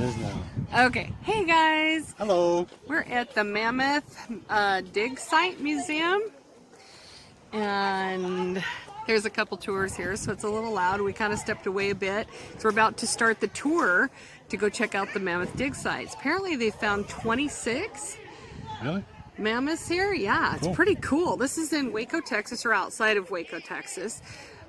is now. Okay, hey guys. Hello. We're at the Mammoth Dig Site Museum, and there's a couple tours here, so it's a little loud. We kind of stepped away a bit. So we're about to start the tour to go check out the Mammoth Dig Sites. Apparently they found 26 Really? mammoths here. Yeah, it's cool. Pretty cool. This is in Waco, Texas, or outside of Waco, Texas.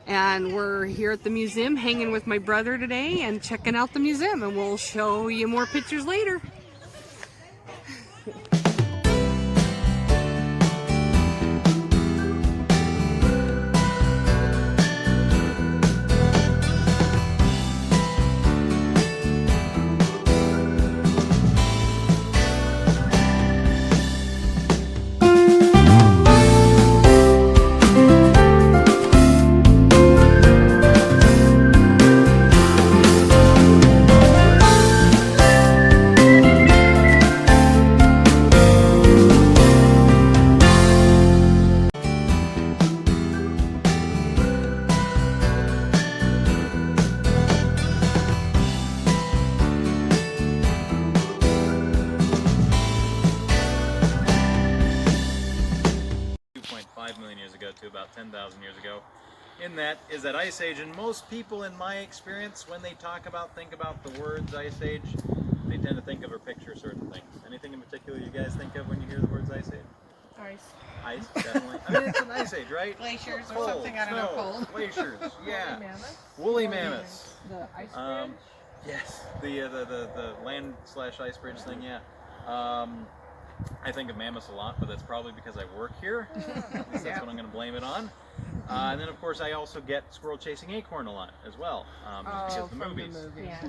And we're here at the museum hanging with my brother today and checking out the museum, and we'll show you more pictures later. 2.5 million years ago to about 10,000 years ago. In that is that Ice Age, and most people in my experience, when they think about the words Ice Age, they tend to think of or picture certain things. Anything in particular you guys think of when you hear the words Ice Age? Ice. Ice, definitely. I mean, it's an Ice Age, right? Glaciers or Cold, something, I don't know, snow, cold. Glaciers, yeah. Woolly mammoths. Woolly mammoths. The ice bridge. Yes, the land/ice bridge thing, yeah. I think of mammoths a lot, but that's probably because I work here. At least that's what I'm going to blame it on. And then, of course, I also get squirrel chasing acorn a lot as well, because of the movies.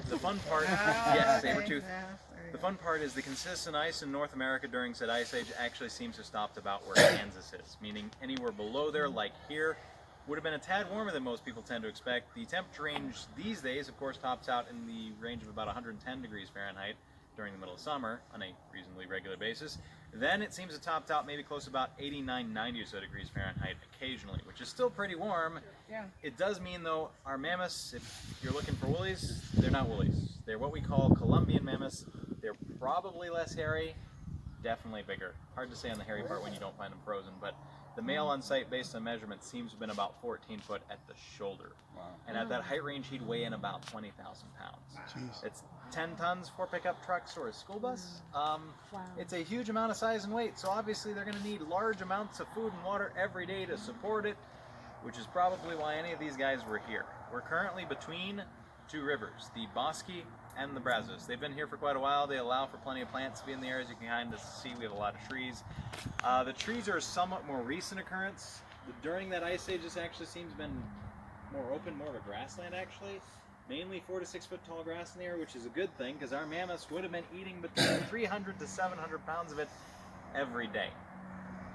The fun part, yes, Sabertooth. The fun part is the consistent ice in North America during said Ice Age actually seems to stop about where Kansas is, meaning anywhere below there, like here, would have been a tad warmer than most people tend to expect. The temperature range these days, of course, tops out in the range of about 110 degrees Fahrenheit during the middle of summer on a reasonably regular basis. Then it seems to topped out maybe close to about 89, 90 or so degrees Fahrenheit occasionally, which is still pretty warm. Yeah. It does mean, though, our mammoths, if you're looking for woolies, they're not woolies. They're what we call Columbian mammoths. They're probably less hairy, definitely bigger. Hard to say on the hairy part when you don't find them frozen, but the male on site, based on measurements, seems to have been about 14 foot at the shoulder. Wow. And at that height range, he'd weigh in about 20,000 pounds. Jeez. It's 10 tons for pickup trucks or a school bus. Wow. It's a huge amount of size and weight, so obviously they're going to need large amounts of food and water every day to support it, which is probably why any of these guys were here. We're currently between two rivers, the Bosque and the Brazos. They've been here for quite a while. They allow for plenty of plants to be in the areas. You can kind of see we have a lot of trees. The trees are a somewhat more recent occurrence. During that Ice Age, this actually seems to have been more open, more of a grassland actually. Mainly 4 to 6 foot tall grass in the area, which is a good thing because our mammoths would have been eating between 300 to 700 pounds of it every day.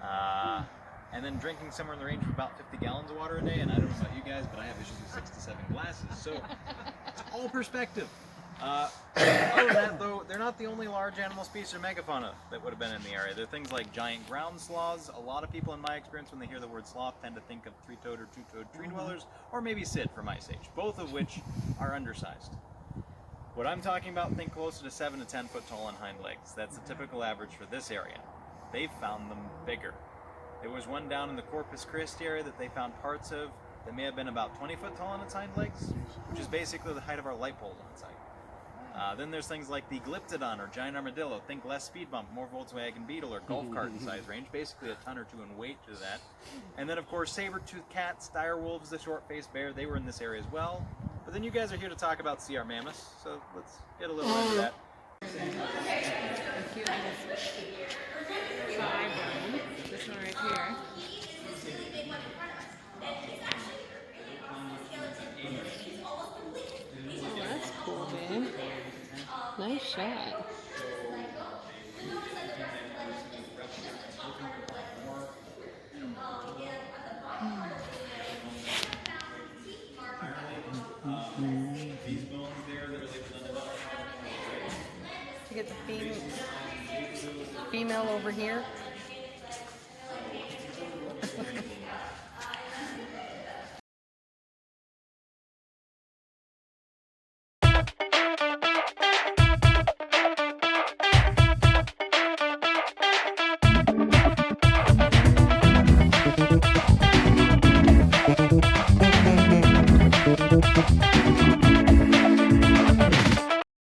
And then drinking somewhere in the range of about 50 gallons of water a day. And I don't know about you guys, but I have issues with 6 to 7 glasses. So it's all perspective. Other than that, though, they're not the only large animal species or megafauna that would have been in the area. There are things like giant ground sloths. A lot of people, in my experience, when they hear the word sloth, tend to think of three-toed or two-toed tree dwellers, or maybe Sid from Ice Age, both of which are undersized. What I'm talking about, think closer to 7 to 10 foot tall on hind legs. That's the typical average for this area. They've found them bigger. There was one down in the Corpus Christi area that they found parts of that may have been about 20 foot tall on its hind legs, which is basically the height of our light poles on its site. Then there's things like the Glyptodon or giant armadillo. Think less speed bump, more Volkswagen Beetle or golf cart in size range, basically a ton or two in weight to that. And then of course saber-toothed cats, dire wolves, the short-faced bear, they were in this area as well. But then you guys are here to talk about CR mammoths, so let's get a little into that. This one right here. Oh, that's cool, babe. Nice shot. To get the female over here. Thank you.